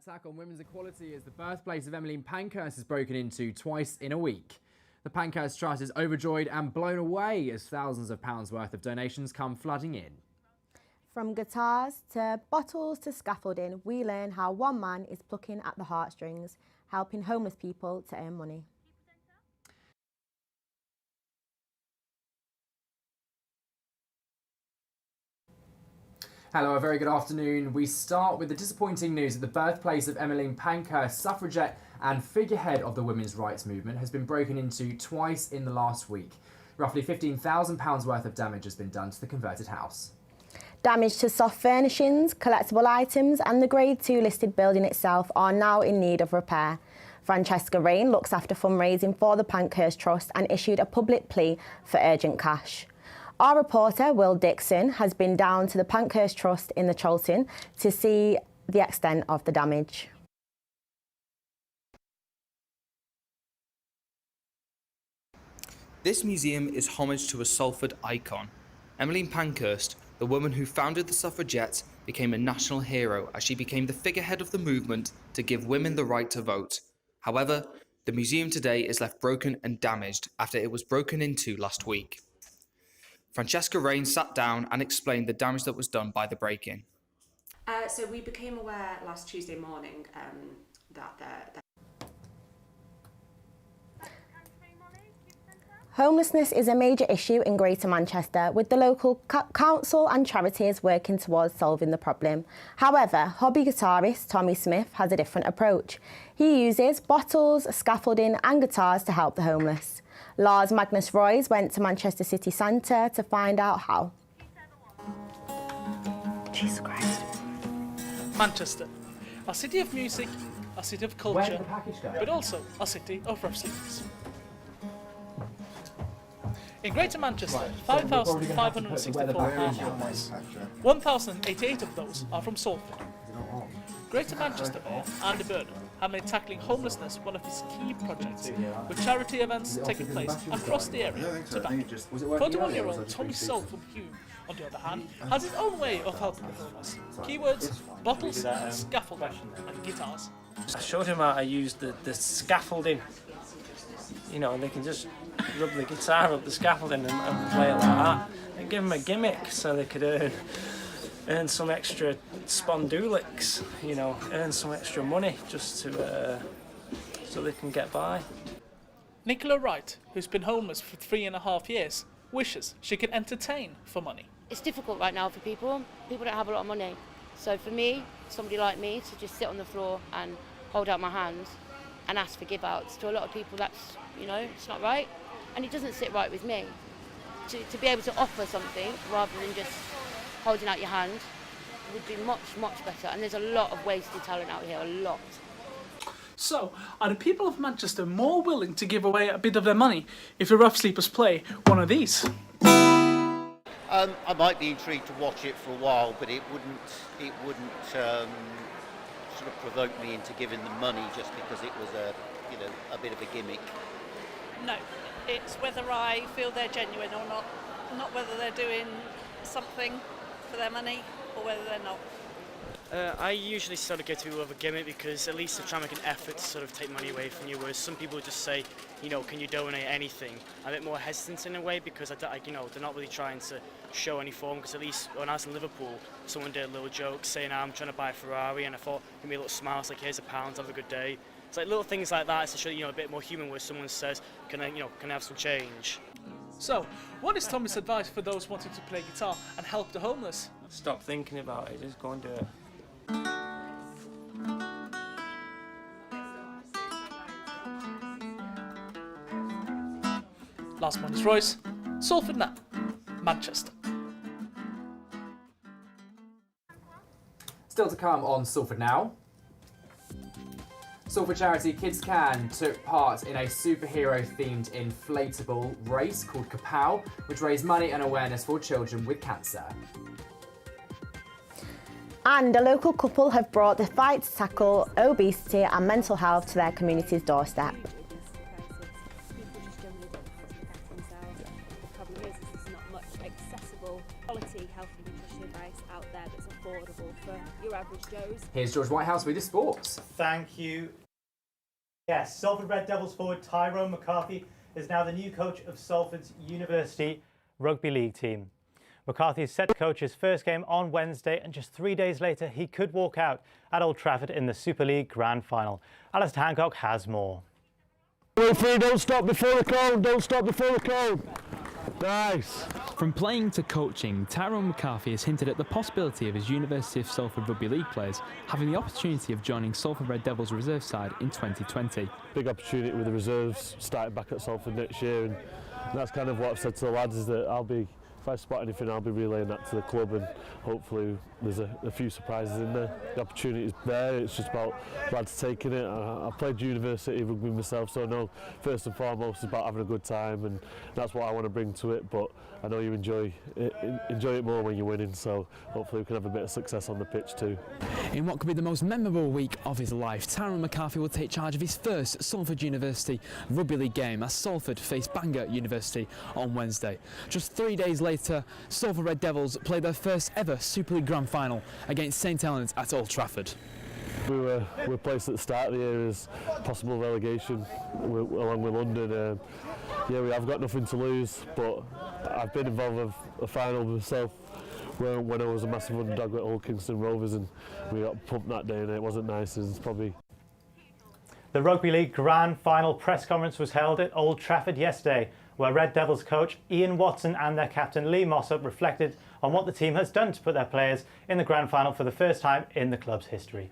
attack on women's equality as the birthplace of Emmeline Pankhurst is broken into twice in a week. The Pankhurst Trust is overjoyed and blown away as thousands of pounds worth of donations come flooding in. From guitars to bottles to scaffolding, we learn how one man is plucking at the heartstrings, helping homeless people to earn money. Hello, a very good afternoon. We start with the disappointing news that the birthplace of Emmeline Pankhurst, suffragette and figurehead of the women's rights movement, has been broken into twice in the last week. Roughly £15,000 worth of damage has been done to the converted house. Damage to soft furnishings, collectible items and the Grade 2 listed building itself are now in need of repair. Francesca Rain looks after fundraising for the Pankhurst Trust and issued a public plea for urgent cash. Our reporter, Will Dixon, has been down to the Pankhurst Trust in the Cholton to see the extent of the damage. This museum is homage to a Salford icon. Emmeline Pankhurst, the woman who founded the suffragettes, became a national hero as she became the figurehead of the movement to give women the right to vote. However, the museum today is left broken and damaged after it was broken into last week. Francesca Rain sat down and explained the damage that was done by the break-in. So we became aware last Tuesday morning that Homelessness is a major issue in Greater Manchester, with the local council and charities working towards solving the problem. However, hobby guitarist Tommy Smith has a different approach. He uses bottles, scaffolding and guitars to help the homeless. Lars Magnus Roys went to Manchester City Centre to find out how. Jesus Christ. Manchester, a city of music, a city of culture, but also a city of rough sleepers. In Greater Manchester, 5,564 are homeless. 1,088 of those are from Salford. Greater Manchester Mayor Andy Burnham have made tackling homelessness one of his key projects, with charity events taking place across the area to back. 41-year-old Tommy Soul from Hume, on the other hand, has his own way of helping the homeless. Keywords: bottles, scaffolding and guitars. I showed him how I used the scaffolding, and they can just rub the guitar up the scaffolding and play it like that, and give them a gimmick so they could earn some extra spondulics, earn some extra money just to so they can get by. Nicola Wright, who's been homeless for 3.5 years, wishes she could entertain for money. It's difficult right now for people. People don't have a lot of money. So for me, somebody like me, to just sit on the floor and hold out my hands and ask for give outs, to a lot of people that's, it's not right. And it doesn't sit right with me. To be able to offer something rather than just holding out your hand would be much, much better. And there's a lot of wasted talent out here, a lot. So, are the people of Manchester more willing to give away a bit of their money if the rough sleepers play one of these? I might be intrigued to watch it for a while, but it wouldn't sort of provoke me into giving them money just because it was a bit of a gimmick. No, it's whether I feel they're genuine or not whether they're doing something for their money or whether they're not. I usually sort of go to with a gimmick because at least they're trying to make an effort to sort of take money away from you, whereas some people just say, can you donate anything? I'm a bit more hesitant in a way because they're not really trying to show any form, because at least when I was in Liverpool, someone did a little joke saying I'm trying to buy a Ferrari, and I thought, give me a little smile, it's like, here's £1, have a good day. It's like little things like that to show a bit more human, where someone says, can I have some change? So, what is Tommy's advice for those wanting to play guitar and help the homeless? Stop thinking about it, just go and do it. Lars Magnus Roys, Salford Now, Manchester. Still to come on Salford Now. Salford charity Kids Can took part in a superhero-themed inflatable race called Kapow, which raised money and awareness for children with cancer. And a local couple have brought the fight to tackle obesity and mental health to their community's doorstep. People just generally don't affect themselves. The problem is it's not much accessible, quality, healthy nutrition advice out there that's affordable for your average Joes. Here's George Whitehouse with the sports. Thank you. Yes, Salford Red Devils forward Tyrone McCarthy is now the new coach of Salford's University Rugby League team. McCarthy is set to coach his first game on Wednesday, and just 3 days later he could walk out at Old Trafford in the Super League Grand Final. Alistair Hancock has more. Wait for it, don't stop before the cone, don't stop before the cone. Nice. From playing to coaching, Tyrone McCarthy has hinted at the possibility of his University of Salford Rugby League players having the opportunity of joining Salford Red Devils reserve side in 2020. Big opportunity with the reserves starting back at Salford next year, and that's kind of what I've said to the lads, is that if I spot anything, I'll be relaying that to the club, and hopefully there's a few surprises in there. The opportunity is there, it's just about lads taking it. I played university rugby myself, so I know first and foremost it's about having a good time, and that's what I want to bring to it, but I know you enjoy it more when you're winning, so hopefully we can have a bit of success on the pitch too. In what could be the most memorable week of his life, Tyrone McCarthy will take charge of his first Salford University Rugby League game as Salford face Bangor University on Wednesday. Just 3 days later, Salford Red Devils played their first ever Super League Grand Final against St Helens at Old Trafford. We were placed at the start of the year as possible relegation along with London. Yeah, we have got nothing to lose, but I've been involved with a final myself when I was a massive underdog at Old Kingston Rovers, and we got pumped that day and it wasn't nice. It's probably... The Rugby League Grand Final press conference was held at Old Trafford yesterday, where Red Devils coach Ian Watson and their captain Lee Mossop reflected on what the team has done to put their players in the Grand Final for the first time in the club's history.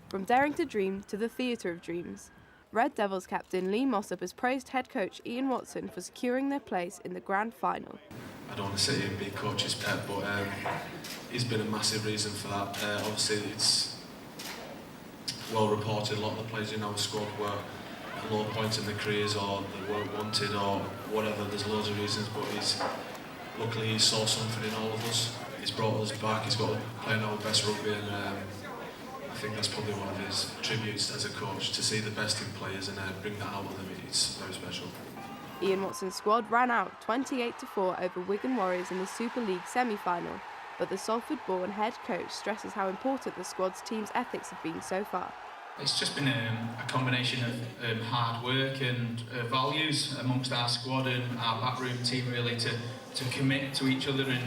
From daring to dream to the theatre of dreams, Red Devils captain Lee Mossop has praised head coach Ian Watson for securing their place in the Grand Final. I don't want to sit here and be coach's pet, but he's been a massive reason for that. Obviously, it's well reported, a lot of the players in our squad were at low points in their careers, or they weren't wanted, or whatever. There's loads of reasons, but luckily he saw something in all of us. He's brought us back, he's got to play our best rugby, and I think that's probably one of his tributes as a coach, to see the best in players and bring that out of them. It's very special. Ian Watson's squad ran out 28-4 over Wigan Warriors in the Super League semi-final, but the Salford-born head coach stresses how important the squad's team's ethics have been so far. It's just been a combination of hard work and values amongst our squad and our backroom team, really, to commit to each other and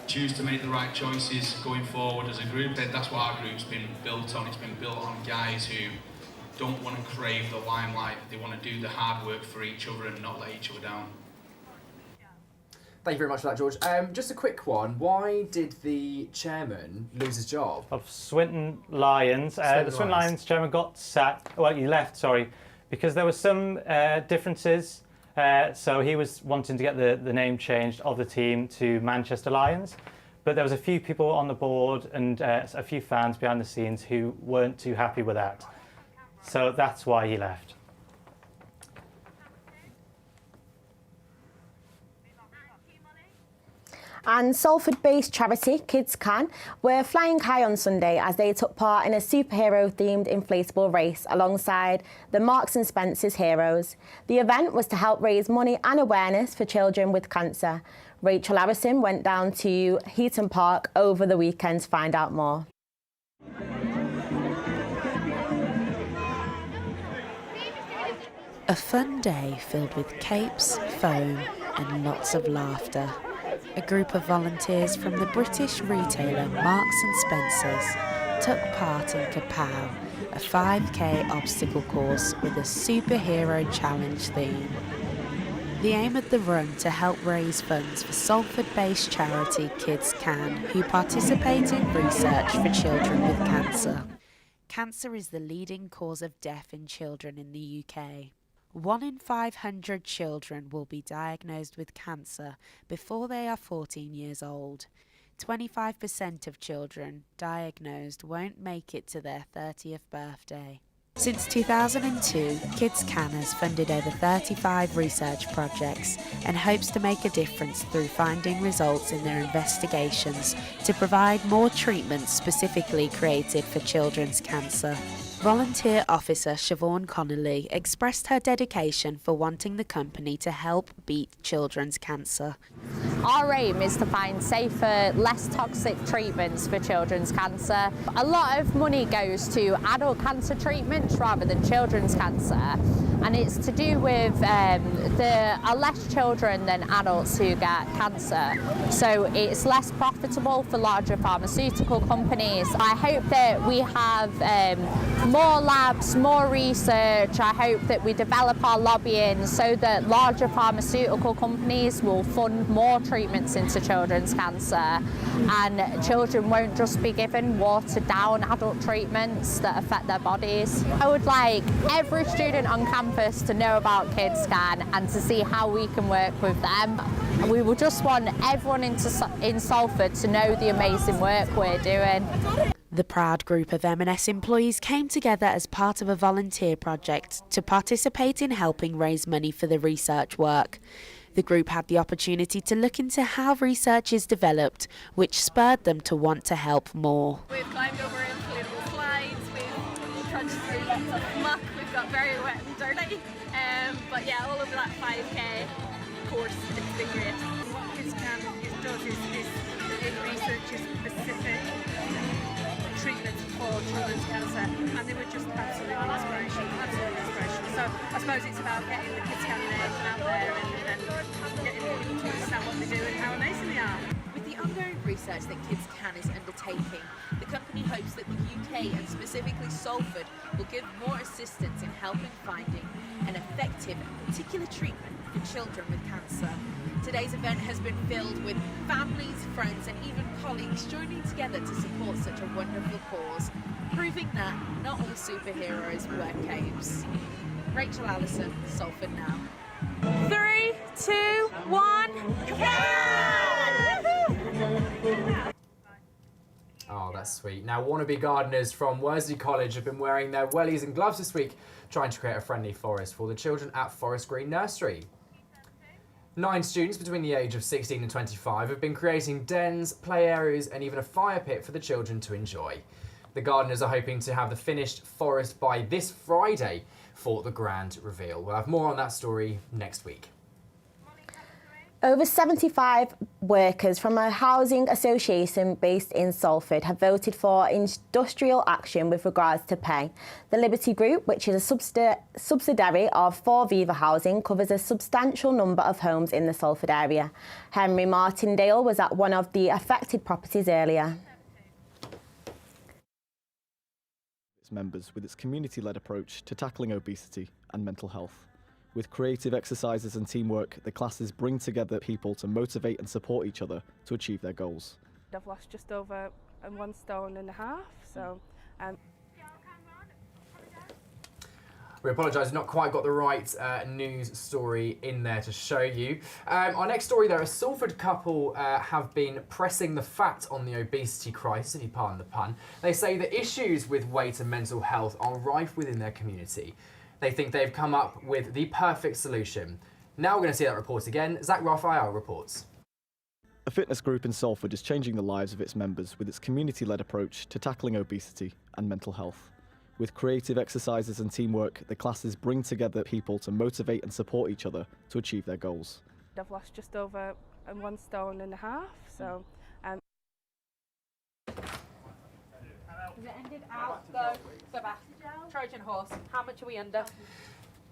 choose to make the right choices going forward as a group. That's what our group's been built on. It's been built on guys who don't want to crave the limelight. They want to do the hard work for each other and not let each other down. Thank you very much for that, George. Just a quick one. Why did the chairman lose his job? Of Swinton Lions. The Swinton Lions chairman got sacked. Well, he left, sorry, because there were some differences. So he was wanting to get the name changed of the team to Manchester Lions. But there was a few people on the board and a few fans behind the scenes who weren't too happy with that. So that's why he left. And Salford-based charity Kids Can were flying high on Sunday as they took part in a superhero-themed inflatable race alongside the Marks and Spencer's heroes. The event was to help raise money and awareness for children with cancer. Rachel Harrison went down to Heaton Park over the weekend to find out more. A fun day filled with capes, foam and lots of laughter. A group of volunteers from the British retailer Marks and Spencer's took part in Kapow, a 5k obstacle course with a superhero challenge theme. The aim of the run to help raise funds for Salford-based charity Kids Can, who participate in research for children with cancer. Cancer is the leading cause of death in children in the UK. 1 in 500 children will be diagnosed with cancer before they are 14 years old. 25% of children diagnosed won't make it to their 30th birthday. Since 2002, Kids Can has funded over 35 research projects and hopes to make a difference through finding results in their investigations to provide more treatments specifically created for children's cancer. Volunteer officer Siobhan Connolly expressed her dedication for wanting the company to help beat children's cancer. Our aim is to find safer, less toxic treatments for children's cancer. A lot of money goes to adult cancer treatments rather than children's cancer, and it's to do with there are less children than adults who get cancer, so it's less profitable for larger pharmaceutical companies. I hope that we have more labs, more research. I hope that we develop our lobbying so that larger pharmaceutical companies will fund more treatments into children's cancer, and children won't just be given watered down adult treatments that affect their bodies. I would like every student on campus to know about KidsCan and to see how we can work with them. We will just want everyone in Salford to know the amazing work we're doing. The proud group of M&S employees came together as part of a volunteer project to participate in helping raise money for the research work. The group had the opportunity to look into how research is developed, which spurred them to want to help more. We've climbed over inflatable slides, we've trudged through lots of muck, we've got very wet and dirty, but yeah, all of that 5k course, it's been great. What KidsCan does is it researches specific treatments for children's cancer, and they were just absolutely inspirational. So I suppose it's about getting the KidsCan name out there and getting people to understand what they do and how amazing they are. With the ongoing research that KidsCan is undertaking, the company hopes that the UK and specifically Salford will give more assistance in helping finding an effective and particular treatment for children with cancer. Today's event has been filled with families, friends and even colleagues joining together to support such a wonderful cause, proving that not all superheroes wear capes. Rachel Allison, Salford Now. 3, 2, 1, Oh, that's sweet. Now, wannabe gardeners from Worsley College have been wearing their wellies and gloves this week, trying to create a friendly forest for the children at Forest Green Nursery. 9 students between the age of 16 and 25 have been creating dens, play areas and even a fire pit for the children to enjoy. The gardeners are hoping to have the finished forest by this Friday for the grand reveal. We'll have more on that story next week. Over 75 workers from a housing association based in Salford have voted for industrial action with regards to pay. The Liberty Group, which is a subsidiary of 4 Viva Housing, covers a substantial number of homes in the Salford area. Henry Martindale was at one of the affected properties earlier. Its members with its community-led approach to tackling obesity and mental health. With creative exercises and teamwork, the classes bring together people to motivate and support each other to achieve their goals. I've lost just over 1.5 stone, so We apologise, we've not quite got the right news story in there to show you. Our next story there, a Salford couple have been pressing the fat on the obesity crisis, if you pardon the pun. They say the issues with weight and mental health are rife within their community. They think they've come up with the perfect solution. Now we're going to see that report again. Zach Raphael reports. A fitness group in Salford is changing the lives of its members with its community-led approach to tackling obesity and mental health. With creative exercises and teamwork, the classes bring together people to motivate and support each other to achieve their goals. I've lost just over 1.5 stone, so Has it ended out? Go back. Trojan Horse. How much are we under?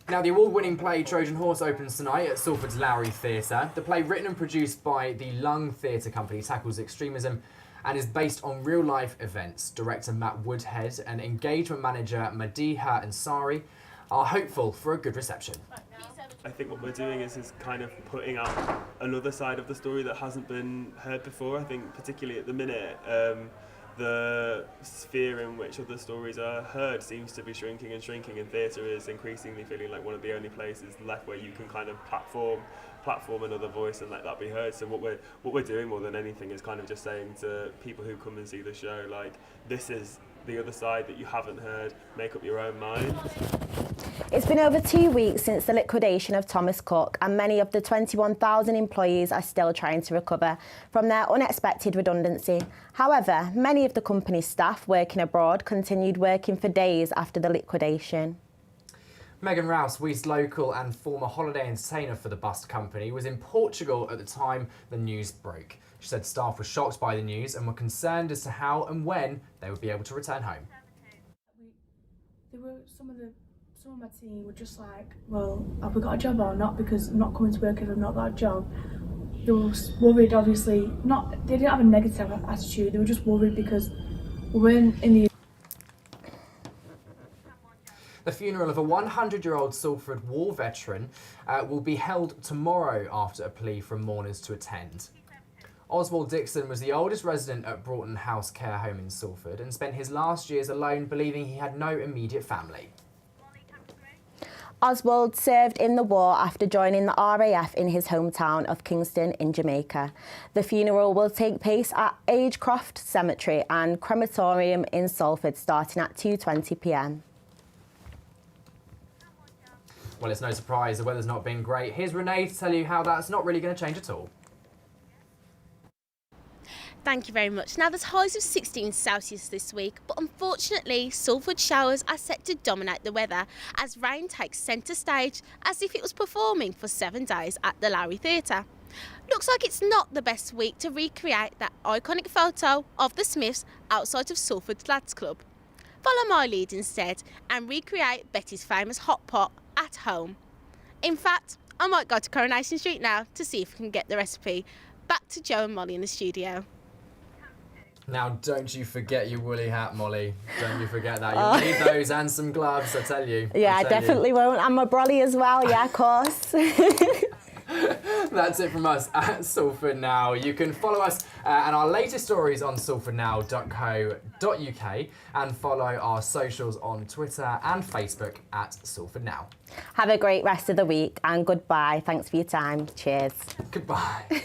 Now, the award-winning play Trojan Horse opens tonight at Salford's Lowry Theatre. The play, written and produced by the Lung Theatre Company, tackles extremism and is based on real-life events. Director Matt Woodhead and engagement manager Madiha Ansari are hopeful for a good reception. I think what we're doing is kind of putting out another side of the story that hasn't been heard before. I think particularly at the minute, the sphere in which other stories are heard seems to be shrinking and shrinking, and theatre is increasingly feeling like one of the only places left where you can kind of platform another voice and let that be heard. So what we're doing more than anything is kind of just saying to people who come and see the show, like, this is the other side that you haven't heard, make up your own mind. It's been over 2 weeks since the liquidation of Thomas Cook, and many of the 21,000 employees are still trying to recover from their unexpected redundancy. However, many of the company's staff working abroad continued working for days after the liquidation. Megan Rouse, We's local and former holiday entertainer for the bus company, was in Portugal at the time the news broke. She said staff were shocked by the news and were concerned as to how and when they would be able to return home. Some of my team were just like, well, have we got a job or not? Because I'm not coming to work if I've not got a job. They were worried, obviously. They didn't have a negative attitude. They were just worried because we weren't in the. The funeral of a 100-year-old Salford war veteran will be held tomorrow after a plea from mourners to attend. Oswald Dixon was the oldest resident at Broughton House Care Home in Salford and spent his last years alone, believing he had no immediate family. Oswald served in the war after joining the RAF in his hometown of Kingston in Jamaica. The funeral will take place at Agecroft Cemetery and Crematorium in Salford starting at 2:20 p.m. Well, it's no surprise the weather's not been great. Here's Renee to tell you how that's not really going to change at all. Thank you very much. Now, there's highs of 16 Celsius this week, but unfortunately, Salford showers are set to dominate the weather as rain takes centre stage as if it was performing for 7 days at the Lowry Theatre. Looks like it's not the best week to recreate that iconic photo of the Smiths outside of Salford Lads Club. Follow my lead instead and recreate Betty's famous hot pot at home. In fact, I might go to Coronation Street now to see if we can get the recipe. Back to Joe and Molly in the studio. Now, don't you forget your woolly hat, Molly. Don't you forget that. You'll need those and some gloves, I tell you. Yeah, I definitely won't. And my brolly as well, yeah, of course. That's it from us at Salford Now. You can follow us and our latest stories on salfordnow.co.uk and follow our socials on Twitter and Facebook at Salford Now. Have a great rest of the week and goodbye. Thanks for your time. Cheers. Goodbye.